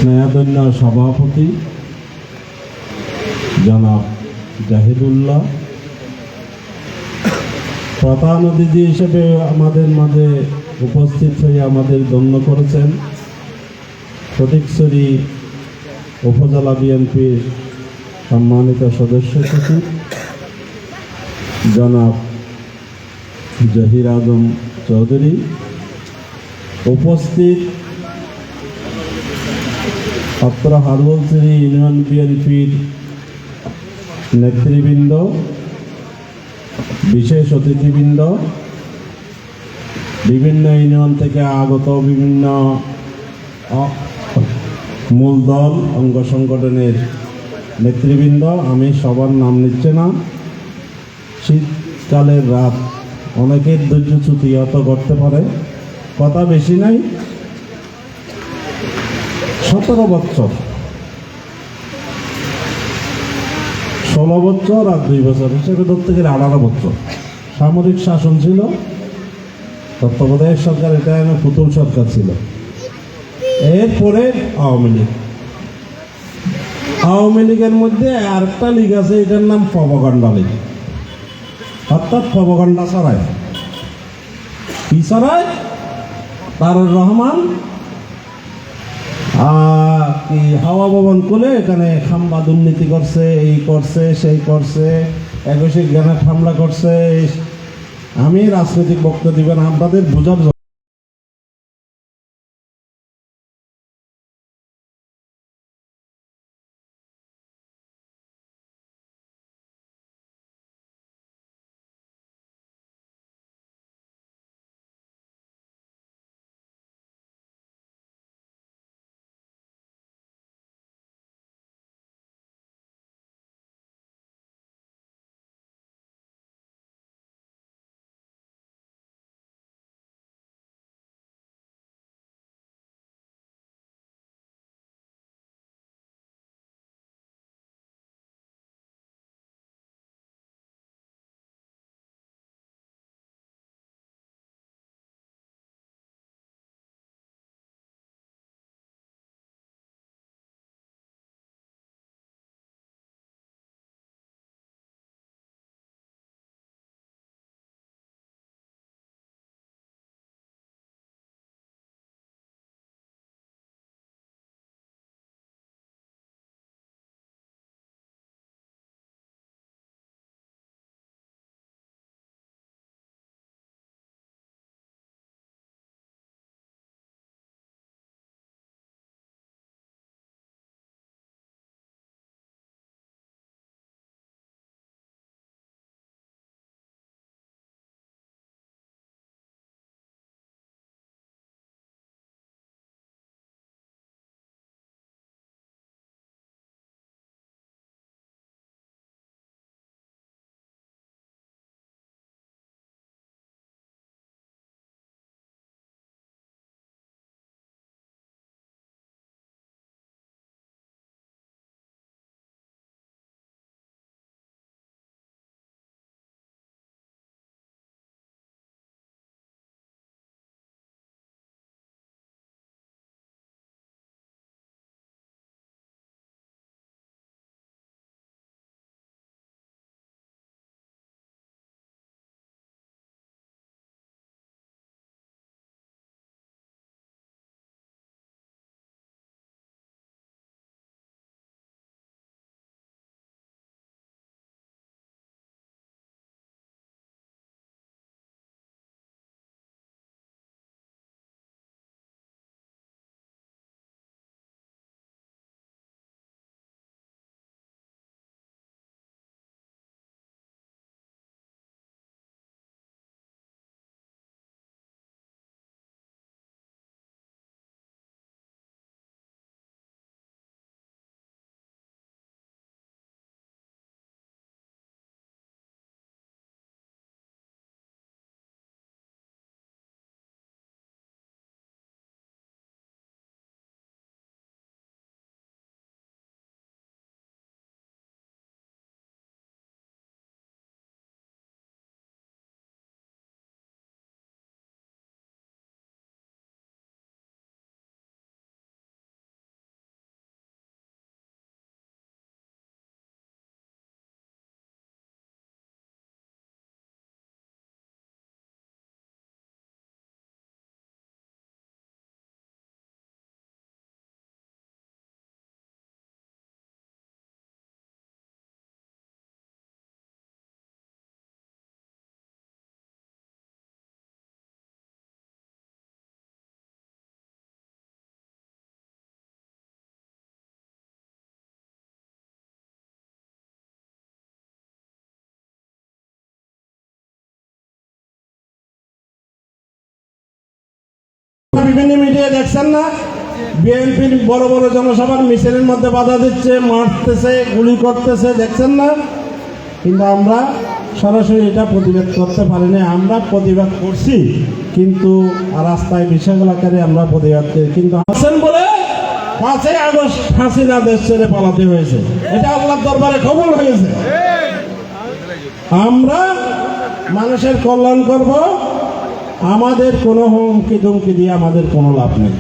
স্নেহাধন্য সভাপতি জনাব জাহিদুল্লাহ, প্রধান অতিথি হিসেবে আমাদের মাঝে উপস্থিত হয়ে আমাদের ধন্য করেছেন ফটিকছড়ি উপজেলা বিএনপির সম্মানিত সদস্য সচিব জনাব জহির আজম চৌধুরী, উপস্থিত অত্র হারুলছড়ি ইউনিয়ন বিএনপির নেতৃবৃন্দ, বিশেষ অতিথিবৃন্দ, বিভিন্ন ইউনিয়ন থেকে আগত বিভিন্ন মূল দল অঙ্গ সংগঠনের নেতৃবৃন্দ, আমি সবার নাম নিচ্ছে না। শীতকালের রাত, অনেকের ধৈর্যচ্যুতি হয়তো করতে পারে, কথা বেশি নাই। 17 বছর, 16 বছর আর 2 বছর হিসেবে ধরতে গেলে 18 বছর সামরিক শাসন ছিল, তত্ত্বাবধায়ক সরকার, এটা পুতুল সরকার ছিল। এরপরে আওয়ামী লীগ, আওয়ামী লীগের মধ্যে আরেকটা লীগ আছে, এটার নাম প্রপাগান্ডা লীগ, অর্থাৎ প্রপাগান্ডা ছড়ায়। কি ছড়ায়? তারেক রহমান কি হাওয়া ভবন খুলে এখানে খাম্বা দুর্নীতি করছে, এই করছে, সেই করছে, 21 গ্রেনেড হামলা করছে। আমি রাজনৈতিক বক্তব্য দিবেন আপনাদের বোঝার বিভিন্ন মিডিয়া দেখছেন না, বিএনপির বড় বড় জনসভার মিছিলের মধ্যে বাধা দিচ্ছে, মারতেছে, গুলি করতেছে, দেখছেন না? কিন্তু আমরা সরাসরি এটা প্রতিবাদ করতে পারিনি। আমরা প্রতিবাদ করছি, কিন্তু রাস্তায় বিশালাকারে আমরা প্রতিবাদ করি, কিন্তু আছেন বলে 5ই আগস্ট হাসিনা দেশ ছেড়ে পালাতে হয়েছে। এটা আল্লাহর দরবারে কবুল হয়েছে। আমরা মানুষের কল্যাণ করব, আমাদের কোনো হুমকি ধুমকি দিয়ে আমাদের কোনো লাভ নেই।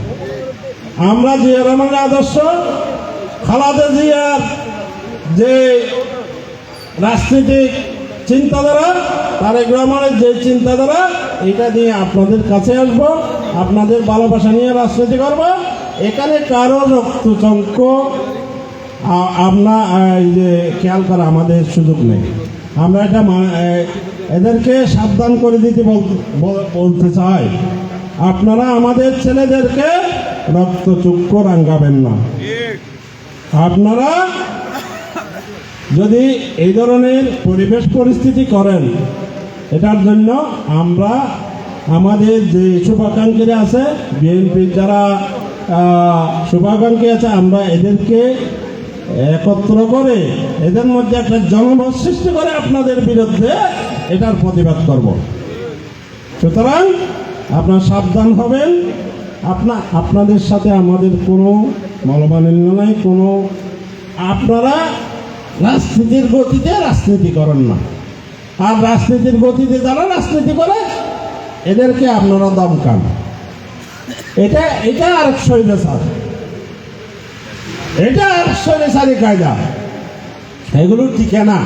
আমরা জিয়া রহমানের আদর্শ, খালেদা জিয়ার যে রাজনৈতিক চিন্তাধারা, তারেক রহমানের যে চিন্তাধারা, এটা দিয়ে আপনাদের কাছে আসব, আপনাদের ভালোবাসা নিয়ে রাজনীতি করব। এখানে কারো রক্তচঙ্ক এই যে খেয়াল করা আমাদের সুযোগ নেই। আমরা এটা এদেরকে সাবধান করে দিতে বলতে চাই, আপনারা আমাদের ছেলেদেরকে রক্তচক্ষু রাঙ্গাবেন না। আপনারা যদি এই ধরনের পরিবেশ পরিস্থিতি করেন, এটার জন্য আমরা আমাদের যে শুভাকাঙ্ক্ষীরা আছে, বিএনপির যারা শুভাকাঙ্ক্ষী আছে, আমরা এদেরকে একত্র করে এদের মধ্যে একটা জনমত সৃষ্টি করে আপনাদের বিরুদ্ধে এটার প্রতিবাদ করব। সুতরাং আপনারা সাবধান হবেন। আপনাদের সাথে আমাদের কোনো মনোমালিন্য নাই, কোনো আপনারা রাজনীতির গতিতে রাজনীতি করেন না, আর রাজনীতির গতিতে যারা রাজনীতি করে এদেরকে আপনারা দমকান। এটা আরেক স্বৈরাচার, এটা আরেক স্বৈরাচারী কায়দা, এগুলো টিকে না।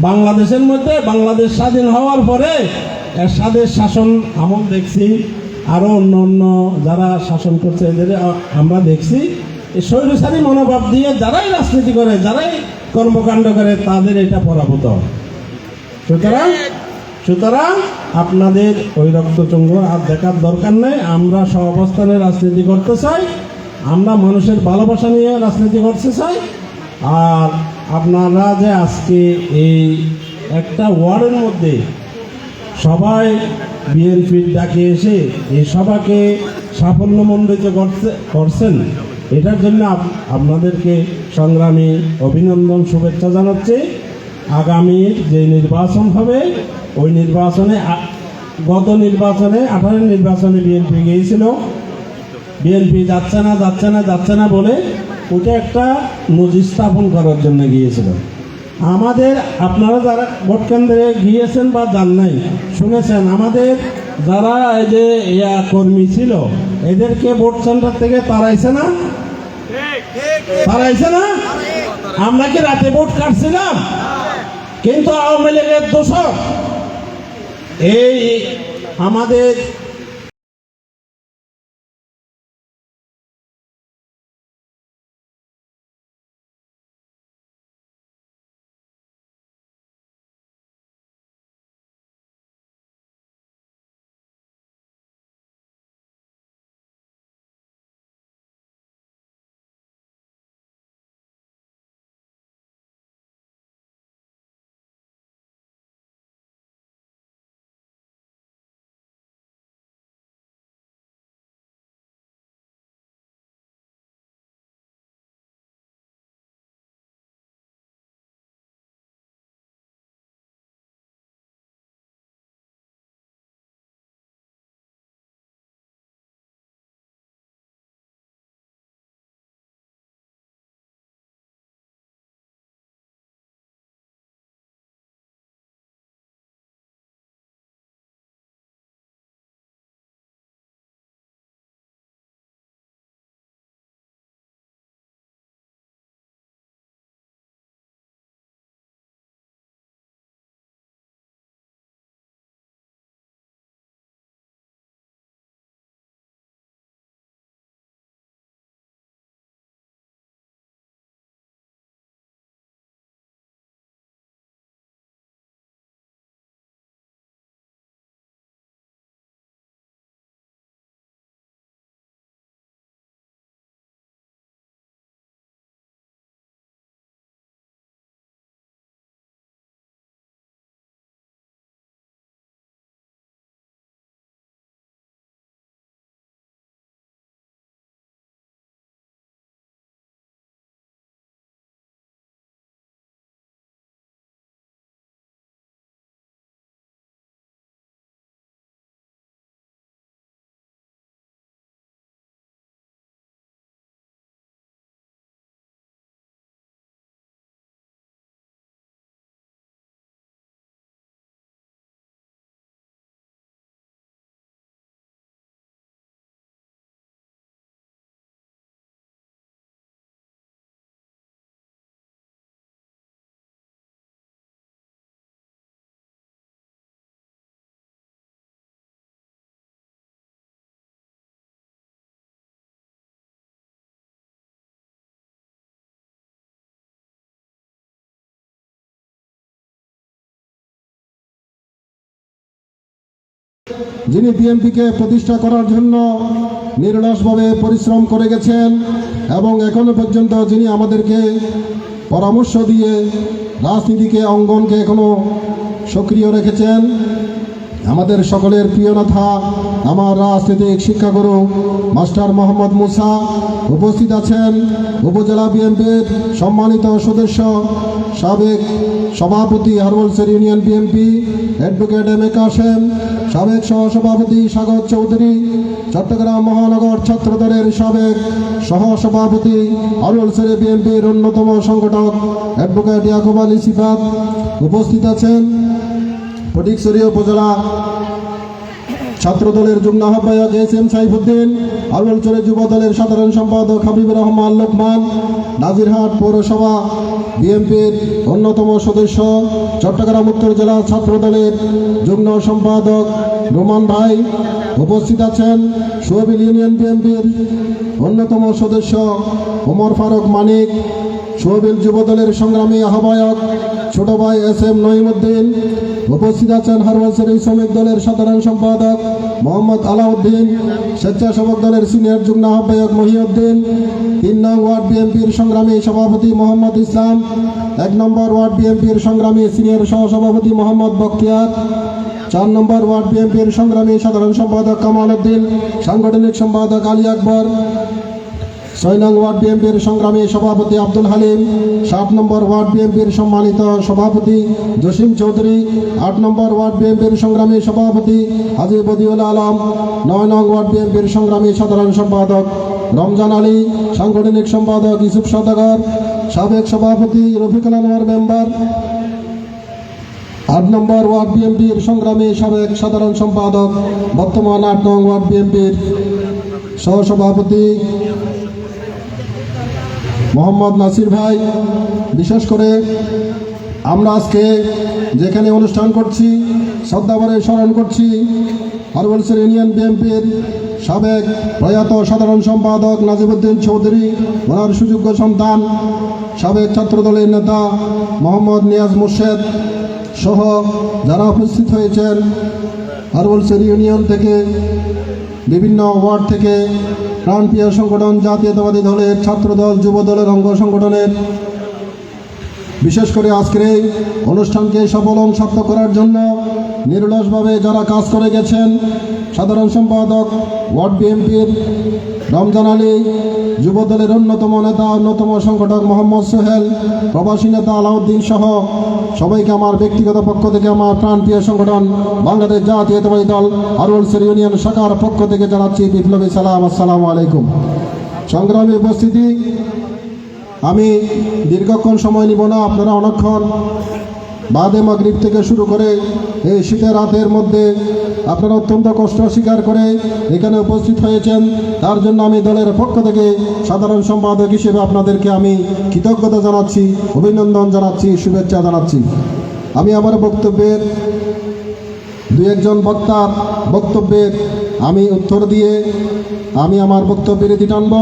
বাংলাদেশের মধ্যে বাংলাদেশ স্বাধীন হওয়ার পরে এরশাদের শাসন আমল দেখছি, আরো অন্য অন্য যারা শাসন করছে এদের আমরা দেখছি, এই স্বৈরাচারী মনোভাব দিয়ে যারাই রাজনীতি করে, যারাই কর্মকাণ্ড করে, তাদের এটা পরাভূত। সুতরাং আপনাদের ওই রক্তচঙ্গ আর দেখার দরকার নেই। আমরা সহাবস্থানে রাজনীতি করতে চাই, আমরা মানুষের ভালোবাসা নিয়ে রাজনীতি করতে চাই। আর আপনারা যে আজকে এই একটা ওয়ার্ডের মধ্যে সবাই বিএনপির ডাকে এসে এই সভাকে সাফল্যমণ্ডিত করছেন, এটার জন্য আপনাদেরকে সংগ্রামী অভিনন্দন, শুভেচ্ছা জানাচ্ছি। আগামী যে নির্বাচন হবে, ওই নির্বাচনে গত নির্বাচনে 18 নির্বাচনে বিএনপি গিয়েছিল, বিএনপি যাচ্ছে না বলে ওটা একটা নজির স্থাপন করার জন্য গিয়েছিল। আমাদের আপনারা যারা ভোট কেন্দ্রে গিয়েছেন বা যান নাই, শুনেছেন আমাদের যারা এই যে কর্মী ছিল এদেরকে ভোট সেন্টার থেকে তাড়াইছে না? আমরা কি রাতে ভোট কাটছিলাম? কিন্তু আওয়ামী লীগের দোষর এই আমাদের যিনি বিএনপিকে প্রতিষ্ঠা করার জন্য নিরলসভাবে পরিশ্রম করে গেছেন এবং এখনো পর্যন্ত যিনি আমাদেরকে পরামর্শ দিয়ে রাজনীতিকে অঙ্গনকে এখনো সক্রিয় রেখেছেন, আমাদের সকলের প্রিয় নেতা আমার রাজনৈতিক শিক্ষাগুরু মাস্টার মোহাম্মদ মুসা উপস্থিত আছেন। উপজেলা বিএনপির সম্মানিত সদস্য সাবেক সভাপতি হারবলসের union BNP advocate M A Kashem, সাবেক সহসভাপতি স্বাগত চৌধুরী, চট্টগ্রাম মহানগর ছাত্রদলের সাবেক সহসভাপতি হারবলসের বিএনপির অন্যতম সংগঠক অ্যাডভোকেট ইয়াকুব আলী সিফাত উপস্থিত আছেন। ফটিকছড়ি উপজেলা ছাত্রদলের যুগ্ম আহ্বায়ক এস এম সাইফুদ্দিন, হারবলসরে যুব দলের সাধারণ সম্পাদক হাবিবুর রহমান লোকমান, নাজিরহাট পৌরসভা বিএনপির অন্যতম সদস্য, চট্টগ্রাম উত্তর জেলা ছাত্রদলের যুগ্ম সম্পাদক রোমান ভাই উপস্থিত আছেন। সোহেল ইউনিয়ন বিএনপির অন্যতম সদস্য ওমর ফারুক মানিক, সোহেল যুব দলের সংগ্রামী আহ্বায়ক ছোট ভাই এস এম নঈমুদ্দিন উপস্থিত আছেন। হারবলসরি শ্রমিক দলের সাধারণ সম্পাদক মোহাম্মদ আলাউদ্দিন, স্বেচ্ছাসেবক দলের সিনিয়র যুগ্ম আহ্বায়ক মহিউদ্দিন, ৩ নং ওয়ার্ড বিএনপির সংগ্রামী সভাপতি মোহাম্মদ ইসলাম, ১ নম্বর ওয়ার্ড বিএনপির সংগ্রামী সিনিয়র সহসভাপতি মোহাম্মদ বখতিয়ার, ৪ নম্বর ওয়ার্ড বিএনপির সংগ্রামী সাধারণ সম্পাদক কামাল উদ্দিন, সাংগঠনিক সম্পাদক আলী আকবর, ৬ নং ওয়ার্ড বিএনপির সংগ্রামী সভাপতি আব্দুল হালিম, ৭ নম্বর ওয়ার্ড বিএনপির সম্মানিত সভাপতি জসিম চৌধুরী, ৮ নম্বর ওয়ার্ড বিএনপির সংগ্রামী সভাপতি হাজী বদিউল আলম, ৯ নং ওয়ার্ড বিএনপির সংগ্রামী সাধারণ সম্পাদক রমজান আলী, সাংগঠনিক সম্পাদক ইউসুফ সওদাগর, সাবেক সভাপতি রফিকুল আনোয়ার মেম্বার, ৮ নম্বর ওয়ার্ড বিএনপির সংগ্রামী সাবেক সাধারণ সম্পাদক বর্তমান ৮ নং ওয়ার্ড বিএনপির সহসভাপতি মোহাম্মদ নাসির ভাই। বিশেষ করে আমরা আজকে যেখানে অনুষ্ঠান করছি শ্রদ্ধাভরে স্মরণ করছি হারবলসের ইউনিয়ন বিএনপির সাবেক প্রয়াত সাধারণ সম্পাদক নাজিবউদ্দিন চৌধুরী, ওনার সুযোগ্য সন্তান সাবেক ছাত্রদলের নেতা মোহাম্মদ নিয়াজ মোর্শেদ সহ যারা উপস্থিত হয়েছেন হারবলসের ইউনিয়ন থেকে, বিভিন্ন ওয়ার্ড থেকে, প্রাণপ্রিয় সংগঠন জাতীয়তাবাদী দলের, ছাত্রদল, যুব দলের অঙ্গ সংগঠনের, বিশেষ করে আজকের এই অনুষ্ঠানকে সফল ও সার্থক করার জন্য নিরলসভাবে যারা কাজ করে গেছেন, সাধারণ সম্পাদক ওয়ার্ড বিএনপির রমজান আলী, যুব দলের অন্যতম নেতা অন্যতম সংগঠক মোহাম্মদ সোহেল, প্রবাসী নেতা আলাউদ্দিন সহ সবাইকে আমার ব্যক্তিগত পক্ষ থেকে আমার প্রাণপ্রিয় সংগঠন বাংলাদেশ জাতীয়তাবাদী দল হারবলসের ইউনিয়ন শাখার পক্ষ থেকে জানাচ্ছি বিপ্লবী সালাম, আসসালামু আলাইকুম। সংগ্রামী উপস্থিতি, আমি দীর্ঘক্ষণ সময় নিব না। আপনারা অনেকক্ষণ বাদে মাগরিব থেকে শুরু করে এই শীতের রাতের মধ্যে আপনারা অত্যন্ত কষ্ট স্বীকার করে এখানে উপস্থিত হয়েছেন, তার জন্য আমি দলের পক্ষ থেকে সাধারণ সম্পাদক হিসেবে আপনাদেরকে আমি কৃতজ্ঞতা জানাচ্ছি, অভিনন্দন জানাচ্ছি, শুভেচ্ছা জানাচ্ছি। আমি আমার বক্তব্যের দু একজন বক্তার বক্তব্যের আমি উত্তর দিয়ে আমি আমার বক্তব্যের ইতি টানব।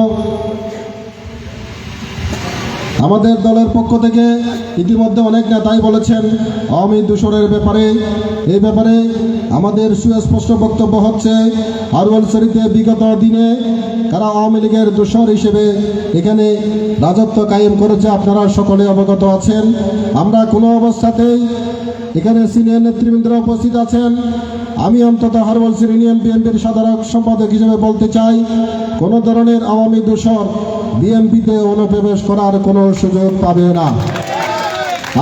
আমাদের দলের পক্ষ থেকে ইতিমধ্যে অনেক নেতাই বলেছেন আওয়ামী দূষণের ব্যাপারে। এই ব্যাপারে আমাদের সুস্পষ্ট বক্তব্য হচ্ছে, হারবলসরিতে বিগত দিনে কারা আওয়ামী লীগের দূষণ হিসেবে এখানে রাজত্ব কায়েম করেছে আপনারা সকলে অবগত আছেন। আমরা কোনো অবস্থাতেই এখানে সিনিয়র নেতৃবৃন্দরা উপস্থিত আছেন, আমি অন্তত হারবলসর ইউনিয়ন বিএনপির সাধারণ সম্পাদক হিসেবে বলতে চাই, কোনো ধরনের আওয়ামী দূষণ বিএনপিতে অনুপ্রবেশ করার কোনো সুযোগ পাবে না।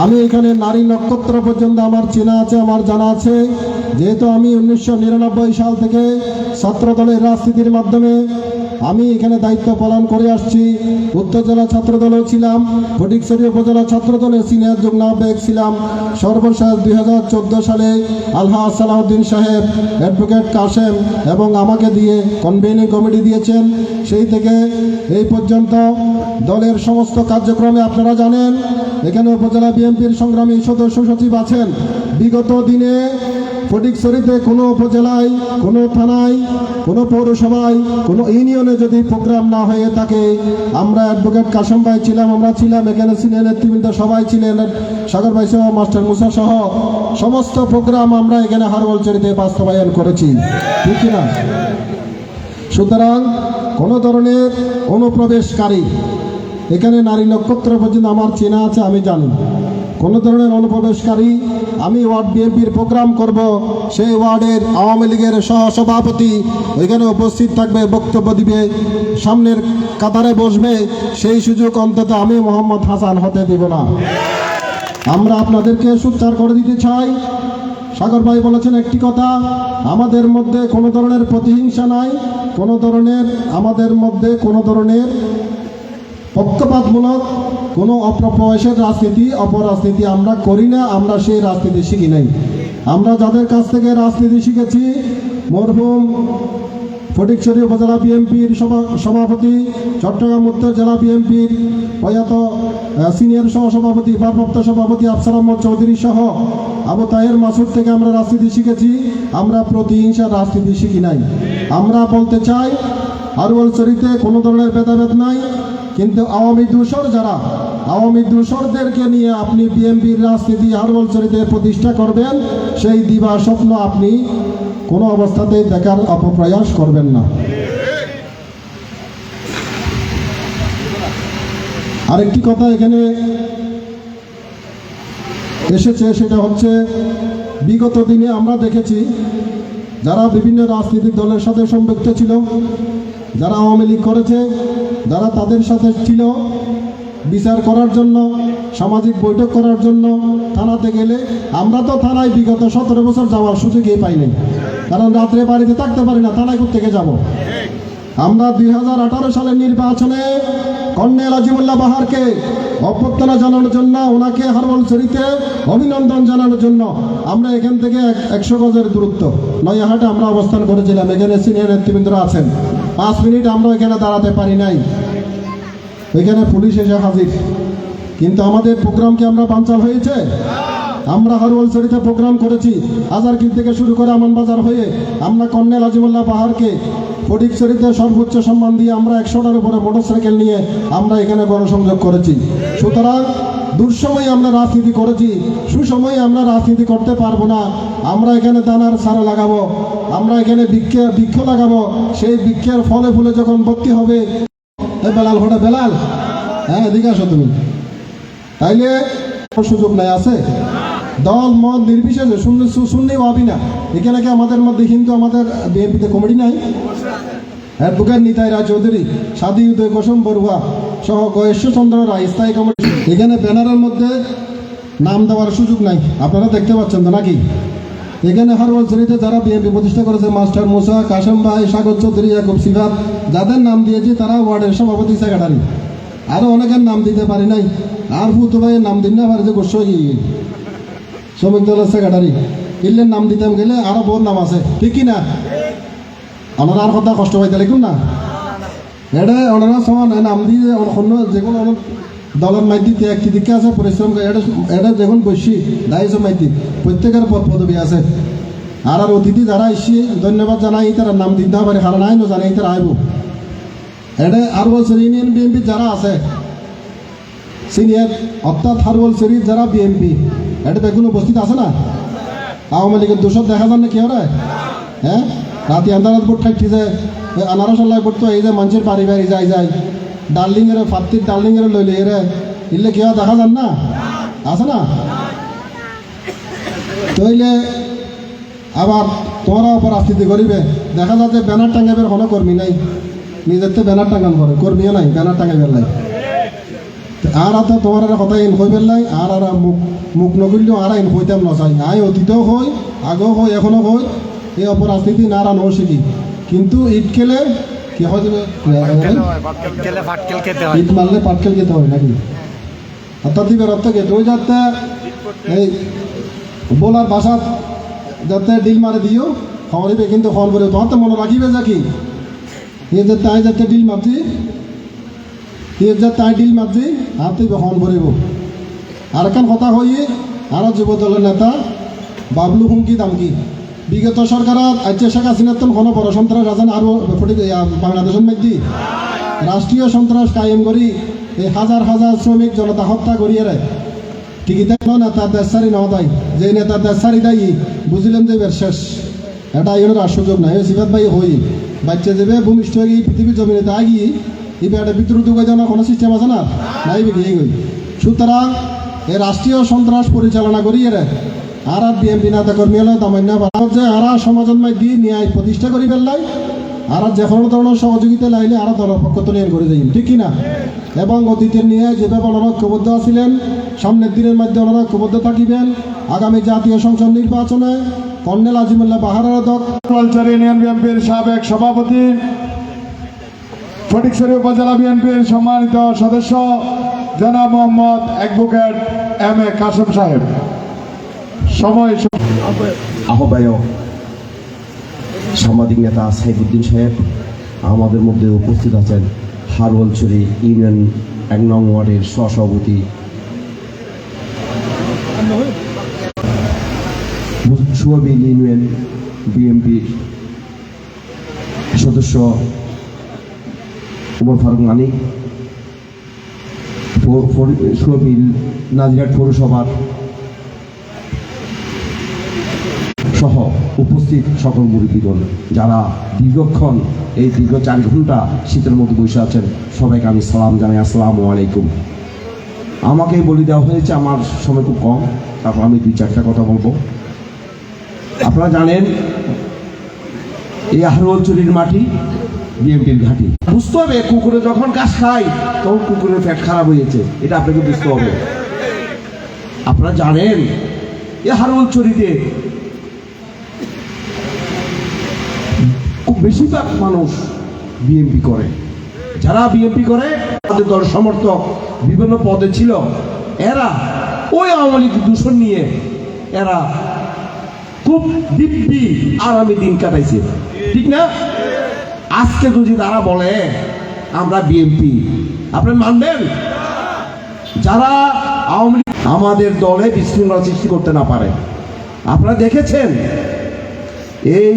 আমি এখানে নারী নক্ষত্র পর্যন্ত আমার চেনা আছে, আমার জানা আছে, যেহেতু আমি 1999 সাল থেকে ছাত্র দলের রাজনীতির মাধ্যমে আমি এখানে দায়িত্ব পালন করে আসছি। উত্তর জেলা ছাত্র দলেও ছিলাম, ফটিকছড়ি উপজেলা ছাত্র দলের সিনিয়র যুগ্ম আহ্বায়ক ছিলাম। সর্বশেষ 2014 সালে আলহাজ সালাউদ্দিন সাহেব, অ্যাডভোকেট কাশেম এবং আমাকে দিয়ে কনভেনিং কমিটি দিয়েছেন। সেই থেকে এই পর্যন্ত দলের সমস্ত কার্যক্রমে আপনারা জানেন এখানে উপজেলা বিএনপির সংগ্রামী সদস্য সচিব আছেন। বিগত দিনে ফটিকছড়িতে কোনো উপজেলায়, কোনো থানায়, কোনো পৌরসভায়, কোনো ইউনিয়নে যদি প্রোগ্রাম না হয়ে থাকে, আমরা অ্যাডভোকেট কাসম ভাই ছিলাম, আমরা ছিলাম, এখানে সিনিয়র নেতৃবৃন্দ সবাই ছিলেন, সাগর ভাই সহ, মাস্টার মুসা সহ সমস্ত প্রোগ্রাম আমরা এখানে হারওয়ালছড়িতে বাস্তবায়ন করেছি, ঠিক কিনা? সুতরাং কোনো ধরনের অনুপ্রবেশকারী, এখানে নারী নক্ষত্র পর্যন্ত আমার চেনা আছে, আমি জানি, কোনো ধরনের অনুপ্রবেশকারী, আমি ওয়ার্ড বিএনপির প্রোগ্রাম করব, সেই ওয়ার্ডের আওয়ামী লীগের সহসভাপতি ওইখানে উপস্থিত থাকবে, বক্তব্য দিবে, সামনের কাতারে বসবে, সেই সুযোগ অন্তত আমি মোহাম্মদ হাসান হতে দেব না। আমরা আপনাদেরকে সোচ্চার করে দিতে চাই, সাগর ভাই বলেছেন একটি কথা, আমাদের মধ্যে কোনো ধরনের প্রতিহিংসা নাই, কোনো ধরনের আমাদের মধ্যে কোনো ধরনের পক্ষপাতমূলক কোনো অপপ্রয়াসের রাজনীতি, অপরাজনীতি আমরা করি না, আমরা সেই রাজনীতি শিখি নাই। আমরা যাদের কাছ থেকে রাজনীতি শিখেছি, মরহুম ফটিকছড়ি উপজেলা বিএনপির সভাপতি, চট্টগ্রাম উত্তর জেলা বিএনপির প্রয়াত সিনিয়র সহসভাপতি, ভারপ্রাপ্ত সভাপতি আফসার আহমদ চৌধুরী সহ আবু তাহের মাসুদ থেকে আমরা রাজনীতি শিখেছি, আমরা প্রতিহিংসার রাজনীতি শিখি নাই। আমরা বলতে চাই, হারওয়ালছড়িতে কোনো ধরনের ভেদাভেদ নাই, কিন্তু আওয়ামী দূষর যারা, আওয়ামী দূষরদেরকে নিয়ে আপনি বিএনপির রাজনীতি হারওয়ালছড়িতে প্রতিষ্ঠা করবেন, সেই দিবা স্বপ্ন আপনি কোনো অবস্থাতেই দেখার অপপ্রয়াস করবেন না। আরেকটি কথা এখানে এসেছে, সেটা হচ্ছে বিগত দিনে আমরা দেখেছি যারা বিভিন্ন রাজনৈতিক দলের সাথে সম্পৃক্ত ছিল, যারা আওয়ামী লীগ করেছে, যারা তাদের সাথে ছিল, বিচার করার জন্য, সামাজিক বৈঠক করার জন্য থানাতে গেলে, আমরা তো থানায় বিগত 17 বছর যাওয়ার সুযোগই পাইনি, কারণ রাত্রে বাড়িতে থাকতে পারি না, থানায় কোত্থেকে যাব। আমরা 2018 সালের নির্বাচনে কর্নেল আজিমুল্লাহ বাহারকে অভ্যর্থনা জানানোর জন্য, ওনাকে হারওয়ালছড়িতে অভিনন্দন জানানোর জন্য আমরা এখান থেকে 100 গজের দূরত্ব নয়াহাটে আমরা অবস্থান করেছিলাম। এখানে সিনিয়র নেতৃবৃন্দরা আছেন, 5 মিনিট আমরা এখানে দাঁড়াতে পারি নাই, ওইখানে পুলিশ এসে হাজির। কিন্তু আমাদের প্রোগ্রাম কি আমরা বানচাল হয়েছে? আমরা হারওয়ালছড়িতে প্রোগ্রাম করেছি, আজারকিল থেকে শুরু করে আমানবাজার হয়ে আমরা কর্নেল আজিমুল্লাহ বাহারকে ফটিকছড়িতে সর্বোচ্চ সম্মান দিয়ে আমরা 100টার উপরে মোটরসাইকেল নিয়ে আমরা এখানে গণসংযোগ করেছি। সুতরাং দুঃসময়ে আমরা রাজনীতি করেছি, সুসময়ে আমরা রাজনীতি করতে পারবো না। আমরা এখানে দানার সারা লাগাবো, আমরা এখানে বৃক্ষ লাগাবো, সেই বৃক্ষের ফলে ফুলে যখন ভর্তি হবে, বেলাল ঘোটা বেলাল, হ্যাঁ এদিকে আসো তুমি, তাইলে সুযোগ নাই আছে। দল মত নির্বিশেষে শুনলেই ভাবি না, এখানে কি আমাদের মধ্যে হিন্দু, আমাদের বিএনপিতে কমিটি নাই? অ্যাডভোকেট নিতাই রায় চৌধুরী, সাদী উদয় কোসম বড়ুয়া সহ গয়েশ্বরচন্দ্র রায় স্থায়ী কমিটি, এখানে ব্যানারের মধ্যে নাম দেওয়ার সুযোগ নাই, আপনারা দেখতে পাচ্ছেন তো নাকি? এখানে হারওয়ালছড়িতে যারা বিএনপি প্রতিষ্ঠা করেছে, মাস্টার মুসা, কাসেম ভাই, সাগর চৌধুরী, ইয়াকুব সিফাত, যাদের নাম দিয়েছি তারা ওয়ার্ডের সভাপতি, সেক্রেটারি, আরও অনেকের নাম দিতে পারি নাই। আর ফুতু ভাইয়ের নাম দিন না পারে যে গোস্ব শ্রমিক দলের সেক্রেটারি, ইল্লের নাম দিতাম গেলে আরো বহু নাম আছে, ঠিক কি না? ওনারা আর কথা কষ্ট পাইতে লিখুন না, এটা ওনারা সমান নাম দিয়ে অন্য যে কোনো দলের মাইতি একটি দিকে আছে, পরিশ্রম এটা দেখুন বসি দায়িত্ব মাইতি প্রত্যেকের পদ পদবি আছে। আর অতিথি যারা এসে ধন্যবাদ জানাই, তারা নাম দিতে পারে, কারণ আইনও জানাই তারা আইব। এটা হারওয়ালছড়ি ইউনিয়ন বিএনপি যারা আছে সিনিয়র, অর্থাৎ হারওয়ালছড়ির যারা বিএনপি, এটা বেগুন উপস্থিত আছে না? আওয়ামী লীগের দোষর দেখা যান না কি ওরা? হ্যাঁ, রাতে আন্দারাত ভোট থাকতে যায়, আনারসাল্লাহ ভোট তো এই যে মানুষের বাড়ি বাড়ি যায় ডার্লিংয়ের ফাত্তির ডার্লিংয়ের লইলে এরে ইলে কেউ দেখা যান না, আছে না? তইলে আবার তোমরা ওপর রাজনীতি করিবে, দেখা যাচ্ছে ব্যানার টাঙ্গাইবের কোনো কর্মী নাই, নিজের তো ব্যানার টাঙ্গান করে, কর্মীও নাই, ব্যানার টাঙ্গাইবের নাই। আর তো তোমার কথা ইন হই পেলাই, আর মুখ নগরলেও আর আইন হইতাম নচাই, আই অতীতও হই, আগেও হই, এখনো হই, এই অপরাজনীতি না আর নও শিখি। কিন্তু ইট খেলে কি হয়, ইট মারলে পাটকেল খেতে হয় নাকি? অর্থাৎ দিবের অর্থ কে তুই যাতে এই বোলার বাসাত যাতে ডিল মারে দিও খাওয়ারিবে, কিন্তু খাওয়ান করে তোমার তো মনে রাখিবে যা কি এ যে তাই যাতে ডিল মারছি, এর যে তাই ডিল মারছি আর তুই খাওয়ান করিব। আর এখন কথা হইয়ে আর যুব দলের নেতা বাবলু হুমকি দামকি বিগত সরকারত আজকে শেখ হাসিনার তো কোনো বড় সন্ত্রাস আছেন আরও বাংলাদেশের মধ্যে রাষ্ট্রীয় সন্ত্রাস কায়েম করি এই হাজার হাজার শ্রমিক জনতা হত্যা করিয়ে রে কি দেখলো নেতার দেশারি নেওয়া দেয় যে নেতার দেশারি দেয় বুঝলেন যে এবার শেষ এটা ইউনের আর সুযোগ নাই সিফাত ভাই হই বাচ্চা যাবে ভূমিষ্ঠ হয়ে গিয়ে পৃথিবীর জমিনে তা গিয়ে এবার একটা বিদ্রোহ ঢুকে যাওয়ার কোনো সিস্টেম আছে না নাই গিয়ে গই সুতরাং এই রাষ্ট্রীয় সন্ত্রাস পরিচালনা করিয়ে রে আর বিএনপি নেতা কর্মী হলে তামান্না যে আরা সমাজের মধ্যে ন্যায় প্রতিষ্ঠা করি ফেললাই আর যে কোনো ধরনের সহযোগিতা লাইলে আরো দলের পক্ষ তুলে করে যাই ঠিক কিনা এবং অতীতের নিয়ে যেভাবে ওনারা ঐক্যবদ্ধ আছিলেন সামনের দিনের মধ্যে ওনারা ঐক্যবদ্ধ থাকিবেন আগামী জাতীয় সংসদ নির্বাচনে কর্নেল আজিমুল্লাহ বাহারের কলচার ইউনিয়ন বিএনপির সাবেক সভাপতি ফটিকছড়ি উপজেলা বিএনপির সম্মানিত সদস্য জনাব Mohammad advocate M A Kasem সাহেব সময় আহ্বায়ক সাংবাদিক নেতা সাইফুদ্দিন সাহেব আমাদের মধ্যে উপস্থিত আছেন হারওয়ালছড়ি ইউনিয়ন ১ নং ওয়ার্ডের সহসভাপতি সুয়াবিল ইউনিয়ন বিএনপির সদস্য ওমর ফারুক মানিক সুয়াবিল নাজিরহাট পৌরসভার সহ উপস্থিত সকল মুরব্বীগণ যারা দীর্ঘক্ষণ এই দীর্ঘ ৪ ঘন্টা শীতের মধ্যে বসে আছেন সবাইকে আমি সালাম জানাই আসসালামু আলাইকুম। আমাকে বলে দেওয়া হয়েছে আমার সময় খুব কম, তারপর আমি ২-৪টা কথা বলবো। আপনারা জানেন এই হারওয়ালছড়ির মাটি বিএনপির ঘাঁটি। বুঝতে হবে কুকুরে যখন ঘাস খায় তখন কুকুরের পেট খারাপ হয়েছে, এটা আপনাকে বুঝতে হবে। আপনারা জানেন এই হারওয়ালছড়িতে খুব বেশিরভাগ মানুষ বিএনপি করে। যারা বিএনপি করে তাদের দল সমর্থক বিভিন্ন পদে ছিল, এরা ওই আওয়ামী লীগ দূষণ নিয়ে এরা খুব দিব্যি আরামে দিন কাটাইছে, ঠিক না? আজকে যদি তারা বলে আমরা বিএনপি, আপনি মানবেন? যারা আওয়ামী লীগ আমাদের দলে বিশৃঙ্খলা সৃষ্টি করতে না পারে। আপনারা দেখেছেন এই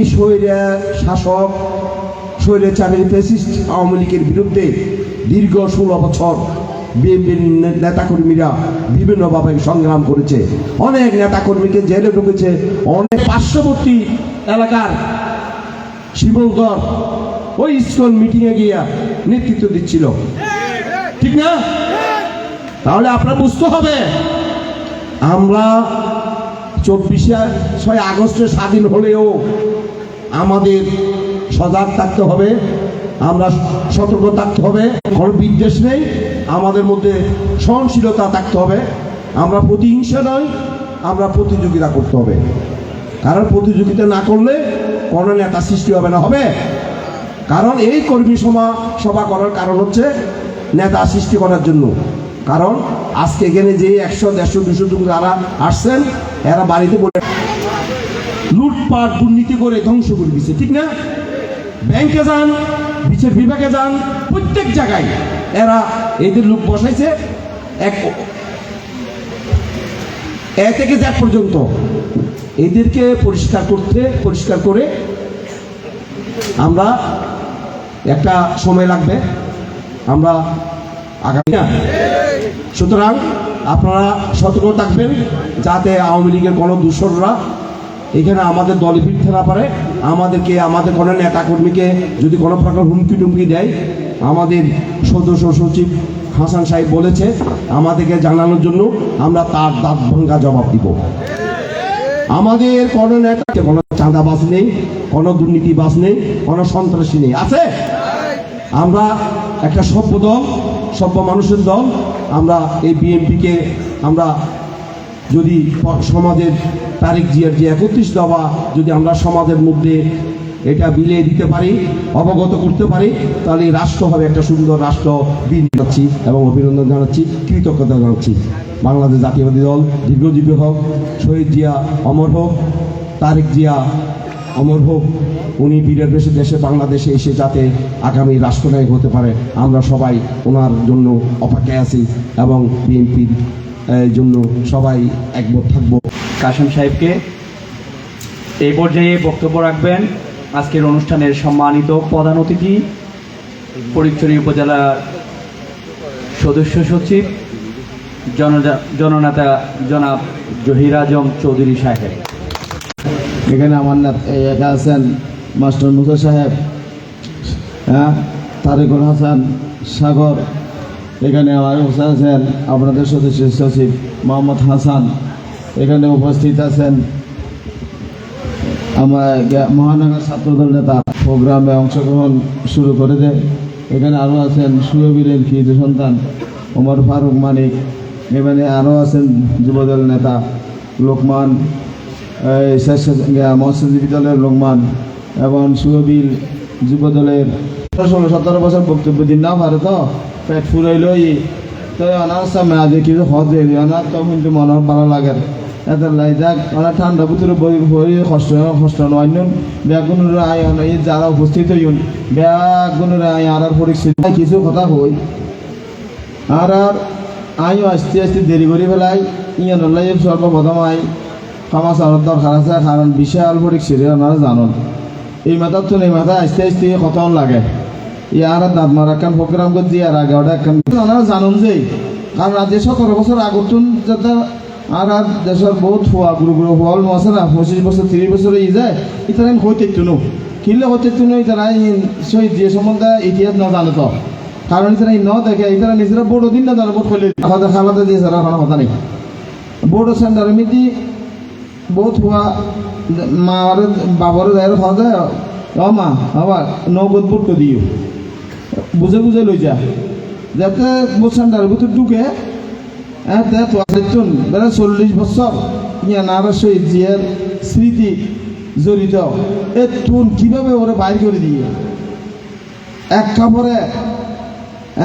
শাসক স্বৈরাচারী ফ্যাসিস্ট আওয়ামী লীগের বিরুদ্ধে দীর্ঘ 16 বছর বিএনপির নেতাকর্মীরা বিভিন্নভাবে সংগ্রাম করেছে। অনেক নেতাকর্মীকে জেলে ঢুকেছে, অনেক পার্শ্ববর্তী এলাকার শিবলগড় ওই ইসকন মিটিংয়ে গিয়া নেতৃত্ব দিচ্ছিল, ঠিক না? তাহলে আপনার বুঝতে হবে আমরা 24 আগস্টে স্বাধীন হলেও আমাদের সজাগ থাকতে হবে, আমরা সতর্ক থাকতে হবে, কোনো বিদ্বেষ নেই, আমাদের মধ্যে সহনশীলতা থাকতে হবে। আমরা প্রতিহিংসা নয়, আমরা প্রতিযোগিতা করতে হবে। কারণ প্রতিযোগিতা না করলে কোনো নেতা সৃষ্টি হবে না, হবে? কারণ এই কর্মী সভা করার কারণ হচ্ছে নেতা সৃষ্টি করার জন্য। কারণ আজকে এখানে যে 100, 150, 200 জন যারা আসছেন এরা বাড়িতে বলে লুটপাট দুর্নীতি করে ধ্বংস করে দিচ্ছে, ঠিক না? ব্যাংকে যান, বিচার বিভাগে যান, প্রত্যেক জায়গায় এরা এদের লোক বসাইছে এ থেকে Z পর্যন্ত। এদেরকে পরিষ্কার করে আমরা একটা সময় লাগবে, আমরা আগামী না। সুতরাং আপনারা সতর্ক থাকবেন যাতে আওয়ামী লীগের কোনো দূষণরা এখানে আমাদের দলে ফিরতে না পারে। আমাদের কোনো নেতাকর্মীকে যদি কোনো প্রকার হুমকি টুমকি দেয়, আমাদের সদস্য সচিব হাসান সাহেব বলেছে আমাদেরকে জানানোর জন্য, আমরা তার দাঁত ভাঙ্গা জবাব দিব। আমাদের কোনো নেতাকে কোনো চাঁদাবাজ নেই, কোনো দুর্নীতিবাজ নেই, কোনো সন্ত্রাসী নেই, আছে? আমরা একটা সভ্য দল, সভ্য মানুষের দল। আমরা এই বিএনপিকে আমরা যদি সমাজের তারেক জিয়ার যে 31 দফা যদি আমরা সমাজের মধ্যে এটা বিলিয়ে দিতে পারি, অবগত করতে পারি, তাহলে রাষ্ট্র হবে একটা সুন্দর রাষ্ট্র। জানাচ্ছি এবং অভিনন্দন জানাচ্ছি, কৃতজ্ঞতা জানাচ্ছি। বাংলাদেশ জাতীয়বাদী দল দীর্ঘজীবী হোক, শহীদ জিয়া অমর হোক, তারেক জিয়া অমর হোক। উনি বীরের বেশে দেশে বাংলাদেশে এসে যাতে আগামী রাষ্ট্রনায়ক হতে পারে, আমরা সবাই ওনার জন্য অপেক্ষায় আছি এবং বিএনপির জন্য সবাই একমত থাকবো। কাসেম সাহেবকে এই পর্যায়ে বক্তব্য রাখবেন আজকের অনুষ্ঠানের সম্মানিত প্রধান অতিথি ফটিকছড়ি উপজেলার সদস্য সচিব জননেতা জনাব জহির আজম চৌধুরী সাহেব। এখানে আমার একা আছেন মাস্টার মুসা সাহেব, হ্যাঁ, তারিকুল হাসান সাগর, এখানে আমার হোসেন আছেন আপনাদের সদস্য সচিব মোহাম্মদ হাসান, এখানে উপস্থিত আছেন আমার মহানগর ছাত্রদল নেতা প্রোগ্রামে অংশগ্রহণ শুরু করে দেয়। এখানে আরও আছেন সুয়বীরের কৃত সন্তান ওমর ফারুক মানিক, এখানে আরও আছেন যুবদল নেতা লোকমান, মৎস্যজীবী দলের লোকমান এবং সুয়বীর যুবদলের 16-17 বছর বক্তব্য দিন না পারে তো পেট ফুরাইলই তো অনার সামনে আজ কিছু হজ অনার তো কিন্তু মনে ভালো লাগে এত লাই যাক অনেক ঠান্ডা ভিতরে বই বই কষ্ট নয় ব্যাগুনের আয় এই যারা উপস্থিত হইন ব্যাগুনের আয় আর পরিস্থিতি কিছু কথা হই আর আইও আস্তে আস্তে দেরি করে ফেলাই ইয়ানলাই সর্বপ্রথম আই খামা চাওয়ার দরকার আছে, কারণ বিশাল পরিস্থিতি আপনারা জানুন এই মাথার তো এই মাথায় আস্তে আস্তে কত লাগে ইয়ার দাঁত মারা একখান প্রোগ্রাম করছি আর আগে ওটা একখান আপনারা জানুন যে কারণ আজ 17 বছর আগতুন যাতে আর দেশের বহুত হওয়া গুরু গুরু হওয়াল মশারা 25 বছর 30 বছর ই যায় ইতারা হইতে তুনো কিনলে হইতে তুনো ইতারা সেই যে সম্বন্ধে ইতিহাস না জানো তো, কারণ ইতারা ন দেখে ইতারা নিজেরা বড় দিন না জানো বোধ করলে খাওয়া খাওয়াতে দিয়ে সারা কোনো কথা নেই বড় সেন্টারের মধ্যে বহুত হওয়া মার বাবার যাই খাওয়া যায় ও মা আবার নগদ বোট দিও বুঝে বুঝে লই যা যাতে বোট সেন্টারের ভিতর ঢুকে হ্যাঁ তো দেখুন 40 বছর ইয়া নারা শহীদ জিয়ার স্মৃতি জড়িত এ তুন কিভাবে ওরা বাইর করে দিয়ে এক কাপড়ে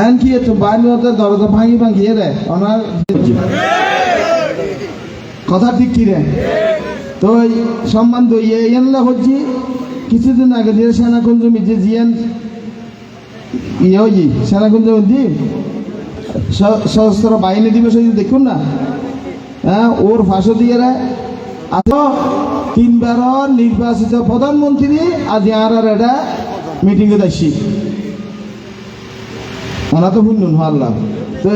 এন কি তো বাইর হতে দরজা ভাঙিয়ে রে ওনার কথা ঠিক কি রে তো সম্মান তো ইয়েনলা হচ্ছি কিছুদিন আগে দিয়ে সেনাকুঞ্জ মিজে জিয়ান ইয়ে সেনাকুঞ্জ মধ্যে সশস্ত্র বাহিনী দিবস দেখুন না, হ্যাঁ ওর ফাঁসো দিয়ে তিনবার নির্বাচিত প্রধানমন্ত্রী আজ আর এটা মিটিংয়ে যাচ্ছি ওনা তো শুনুন হারলাম তো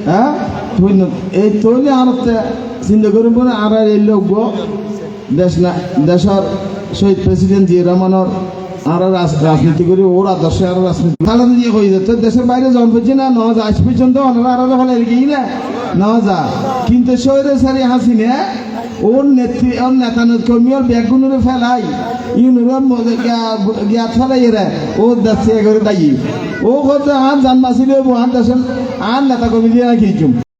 হ্যাঁ শুনুন এই তৈরি আর চিন্তা করুন বলে আর এই লোক দেশ না দেশের শহীদ প্রেসিডেন্ট জিয়া রহমানের আর রাজনীতি করি ওর আদর্শে আরো রাজনীতি তাহলে দিয়ে হয়ে যেত দেশের বাইরে জন্ম পেয়েছি না যা আজ পর্যন্ত ওনারা আরো ফেলে গিয়ে না যা কিন্তু শহরে সারি হাসিনে ওর নেত্রী ওর নেতা কর্মী ওর ব্যাগগুলোরে ফেলাই ইউনুর গিয়া ফেলাই রে ও দেশে করে দায়ী ও কথা আর জান মাসিলে আর দেশের আর নেতা কর্মী দিয়ে রাখি